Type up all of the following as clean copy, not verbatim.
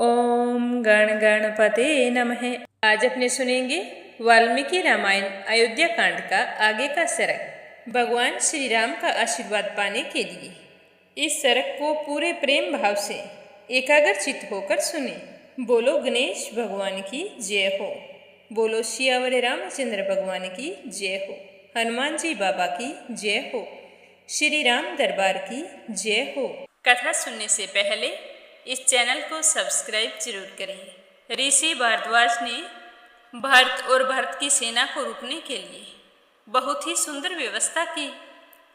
ओम गण गणपते नमः। आज अपने सुनेंगे वाल्मीकि रामायण अयोध्या कांड का आगे का सरक। भगवान श्री राम का आशीर्वाद पाने के लिए इस सरक को पूरे प्रेम भाव से एकाग्रचित्त होकर सुने। बोलो गणेश भगवान की जय हो। बोलो सियावर रामचंद्र भगवान की जय हो। हनुमान जी बाबा की जय हो। श्री राम दरबार की जय हो। कथा सुनने से पहले इस चैनल को सब्सक्राइब जरूर करें। ऋषि भारद्वाज ने भारत और भारत की सेना को रोकने के लिए बहुत ही सुंदर व्यवस्था की।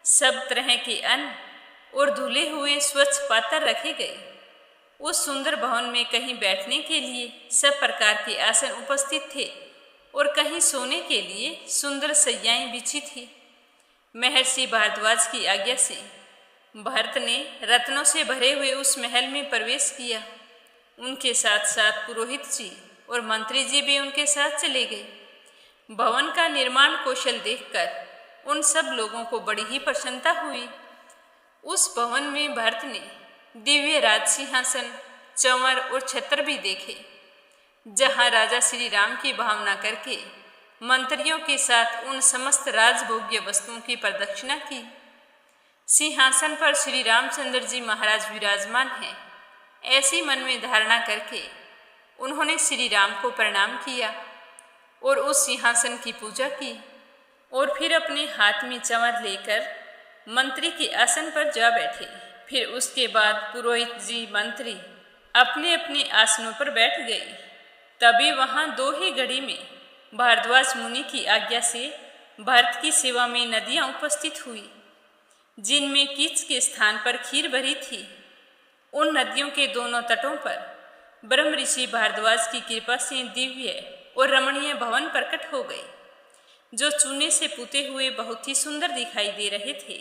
सब तरह के अन्न और धुले हुए स्वच्छ पात्र रखे गए। उस सुंदर भवन में कहीं बैठने के लिए सब प्रकार के आसन उपस्थित थे और कहीं सोने के लिए सुंदर सज्जाएं बिछी थी। महर्षि भारद्वाज की आज्ञा से भरत ने रत्नों से भरे हुए उस महल में प्रवेश किया। उनके साथ साथ पुरोहित जी और मंत्री जी भी उनके साथ चले गए। भवन का निर्माण कौशल देखकर उन सब लोगों को बड़ी ही प्रसन्नता हुई। उस भवन में भरत ने दिव्य राज सिंहासन, चंवर और छत्र भी देखे, जहां राजा श्री राम की भावना करके मंत्रियों के साथ उन समस्त राजभोग्य वस्तुओं की प्रदक्षिणा की। सिंहासन पर श्री रामचंद्र जी महाराज विराजमान हैं, ऐसी मन में धारणा करके उन्होंने श्री राम को प्रणाम किया और उस सिंहासन की पूजा की और फिर अपने हाथ में चंवर लेकर मंत्री के आसन पर जा बैठे। फिर उसके बाद पुरोहित जी मंत्री अपने अपने आसनों पर बैठ गए। तभी वहां दो ही घड़ी में भारद्वाज मुनि की आज्ञा से भरत की सेवा में नदियां उपस्थित हुई, जिनमें कीच के स्थान पर खीर भरी थी। उन नदियों के दोनों तटों पर ब्रह्म ऋषि भारद्वाज की कृपा से दिव्य और रमणीय भवन प्रकट हो गए, जो चूने से पुते हुए बहुत ही सुंदर दिखाई दे रहे थे।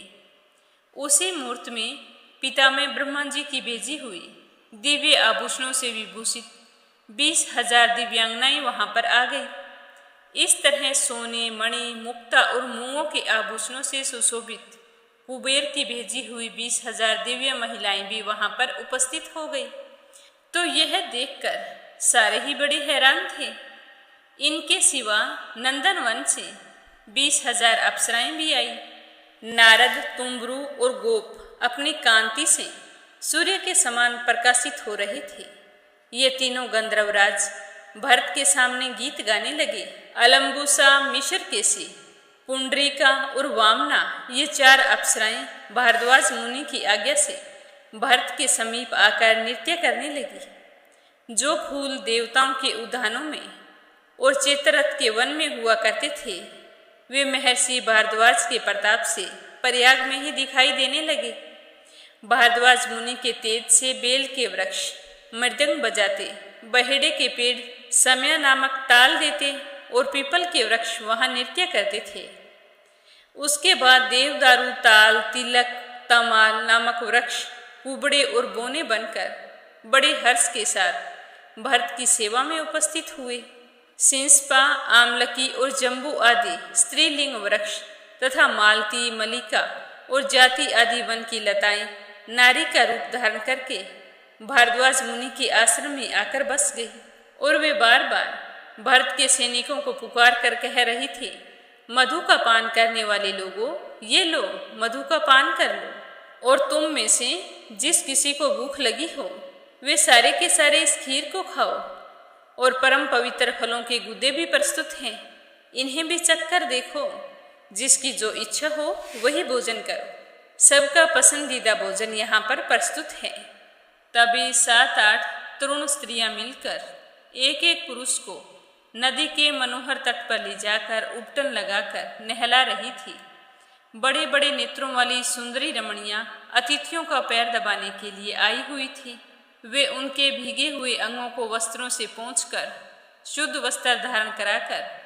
उसी मुहूर्त में पिता में ब्रह्मा जी की भेजी हुई दिव्य आभूषणों से विभूषित 20,000 दिव्यांगनाएं वहां पर आ गई। इस तरह सोने, मणि, मुक्ता और मूंगों के आभूषणों से सुशोभित कुबेर की भेजी हुई 20,000 दिव्य महिलाएं भी वहां पर उपस्थित हो गई। तो यह देखकर सारे ही बड़े हैरान थे। इनके सिवा नंदनवन से 20,000 अप्सराएं भी आई। नारद, तुंबरू और गोप अपनी कांति से सूर्य के समान प्रकाशित हो रहे थे। ये तीनों गंधर्वराज भरत के सामने गीत गाने लगे। अलम्बुसा, मिश्रकेशी, पुंडरीका और वामना, ये 4 अप्सराएं भारद्वाज मुनि की आज्ञा से भरत के समीप आकर नृत्य करने लगी। जो फूल देवताओं के उद्यानों में और चेतरथ के वन में हुआ करते थे, वे महर्षि भारद्वाज के प्रताप से प्रयाग में ही दिखाई देने लगे। भारद्वाज मुनि के तेज से बेल के वृक्ष मृदंग बजाते, बहेड़े के पेड़ समय नामक ताल देते और पीपल के वृक्ष वहां नृत्य करते थे। उसके बाद देवदारू, ताल, तिलक, तमाल नामक वृक्ष कुबड़े और बोने बनकर बड़े हर्ष के साथ भरत की सेवा में उपस्थित हुए। सिंसपा, आमलकी और जम्बू आदि स्त्रीलिंग वृक्ष तथा मालती, मलिका और जाति आदि वन की लताएं नारी का रूप धारण करके भारद्वाज मुनि के आश्रम में आकर बस गई और वे बार बार भरत के सैनिकों को पुकार कर कह रही थी, मधु का पान करने वाले लोगों, ये लो, मधु का पान कर लो। और तुम में से जिस किसी को भूख लगी हो, वे सारे के सारे इस खीर को खाओ। और परम पवित्र फलों के गुदे भी प्रस्तुत हैं, इन्हें भी चखकर देखो। जिसकी जो इच्छा हो वही भोजन करो। सबका पसंदीदा भोजन यहाँ पर प्रस्तुत है। तभी 7-8 तरुण स्त्रियां मिलकर एक एक पुरुष को नदी के मनोहर तट पर ले जाकर उपटन लगाकर नहला रही थी। बड़े बड़े नेत्रों वाली सुंदरी रमणियां अतिथियों का पैर दबाने के लिए आई हुई थी। वे उनके भीगे हुए अंगों को वस्त्रों से पोंछकर शुद्ध वस्त्र धारण कराकर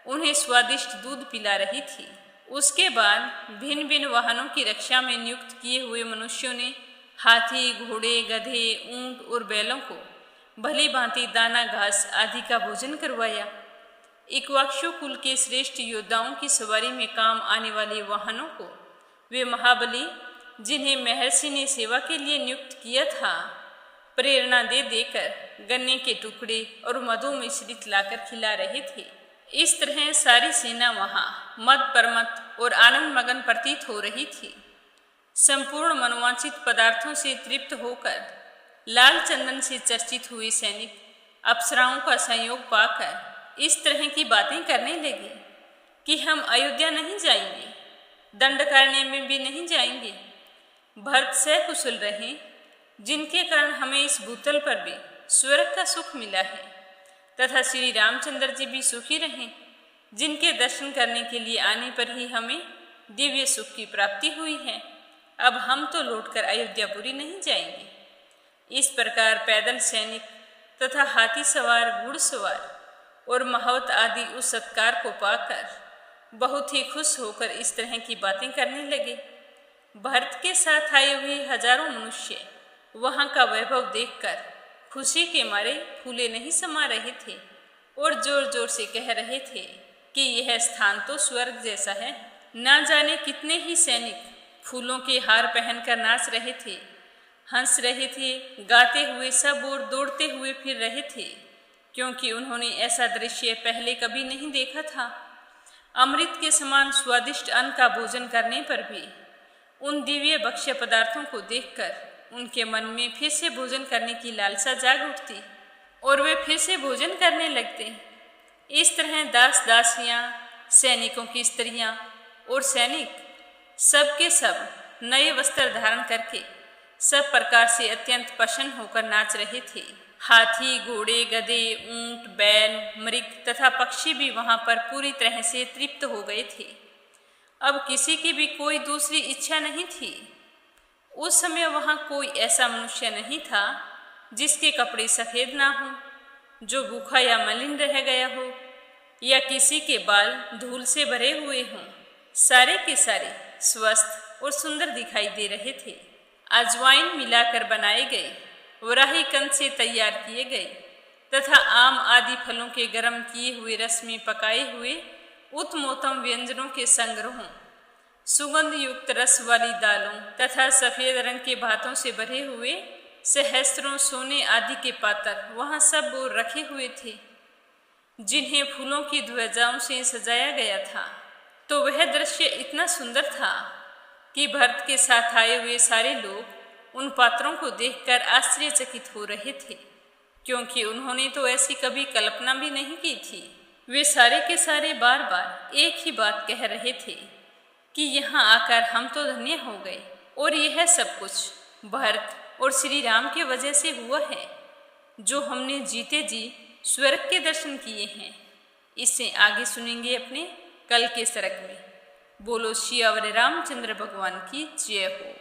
उन्हें स्वादिष्ट दूध पिला रही थी। उसके बाद भिन्न भिन्न वाहनों की रक्षा में नियुक्त किए हुए मनुष्यों ने हाथी, घोड़े, गधे, ऊंट और बैलों को भली भांति दाना, घास आदि का भोजन करवाया। इक्ष्वाकु कुल के श्रेष्ठ योद्धाओं की सवारी में काम आने वाले वाहनों को वे महाबली, जिन्हें महर्षि ने सेवा के लिए नियुक्त किया था, प्रेरणा दे देकर गन्ने के टुकड़े और मधु मिश्रित लाकर खिला रहे थे। इस तरह सारी सेना वहां मद परमत और आनंद मगन प्रतीत हो रही थी। संपूर्ण मनोवांछित पदार्थों से तृप्त होकर लाल चंदन से चर्चित हुए सैनिक अप्सराओं का संयोग पाकर इस तरह की बातें करने लगे कि हम अयोध्या नहीं जाएंगे, दंडकारण्य में भी नहीं जाएंगे। भरत सकुशल रहे, जिनके कारण हमें इस भूतल पर भी स्वर्ग का सुख मिला है, तथा श्री रामचंद्र जी भी सुखी रहें, जिनके दर्शन करने के लिए आने पर ही हमें दिव्य सुख की प्राप्ति हुई है। अब हम तो लौटकर अयोध्यापुरी नहीं जाएंगे। इस प्रकार पैदल सैनिक तथा हाथी सवार, घुड़सवार और महावत आदि उस सत्कार को पाकर बहुत ही खुश होकर इस तरह की बातें करने लगे। भरत के साथ आए हुए हजारों मनुष्य वहां का वैभव देखकर खुशी के मारे फूले नहीं समा रहे थे और जोर जोर से कह रहे थे कि यह स्थान तो स्वर्ग जैसा है। ना जाने कितने ही सैनिक फूलों के हार पहनकर नाच रहे थे, हंस रहे थे, गाते हुए सब और दौड़ते हुए फिर रहे थे, क्योंकि उन्होंने ऐसा दृश्य पहले कभी नहीं देखा था। अमृत के समान स्वादिष्ट अन्न का भोजन करने पर भी उन दिव्य भक्ष्य पदार्थों को देखकर उनके मन में फिर से भोजन करने की लालसा जाग उठती और वे फिर से भोजन करने लगते। इस तरह दास दासियां, सैनिकों की स्त्रियां और सैनिक सब के सब नए वस्त्र धारण करके सब प्रकार से अत्यंत प्रसन्न होकर नाच रहे थे। हाथी, घोड़े, गधे, ऊंट, बैल, मृग तथा पक्षी भी वहां पर पूरी तरह से तृप्त हो गए थे। अब किसी की भी कोई दूसरी इच्छा नहीं थी। उस समय वहां कोई ऐसा मनुष्य नहीं था जिसके कपड़े सफेद ना हो, जो भूखा या मलिन रह गया हो, या किसी के बाल धूल से भरे हुए हों। सारे के सारे स्वस्थ और सुंदर दिखाई दे रहे थे। अजवाइन मिलाकर बनाए गए, वराही कंद से तैयार किए गए तथा आम आदि फलों के गर्म किए हुए रस में पकाए हुए उत्तमोत्तम व्यंजनों के संग्रहों, सुगंध युक्त रस वाली दालों तथा सफेद रंग के भातों से भरे हुए सहस्त्रों सोने आदि के पात्र वहां सब ओर रखे हुए थे, जिन्हें फूलों की ध्वजाओं से सजाया गया था। तो वह दृश्य इतना सुंदर था कि भरत के साथ आए हुए सारे लोग उन पात्रों को देखकर आश्चर्यचकित हो रहे थे, क्योंकि उन्होंने तो ऐसी कभी कल्पना भी नहीं की थी। वे सारे के सारे बार बार एक ही बात कह रहे थे कि यहाँ आकर हम तो धन्य हो गए, और यह सब कुछ भरत और श्री राम की वजह से हुआ है, जो हमने जीते जी स्वर्ग के दर्शन किए हैं। इससे आगे सुनेंगे अपने कल के सरग में। बोलो सियावर रामचंद्र भगवान की जय हो।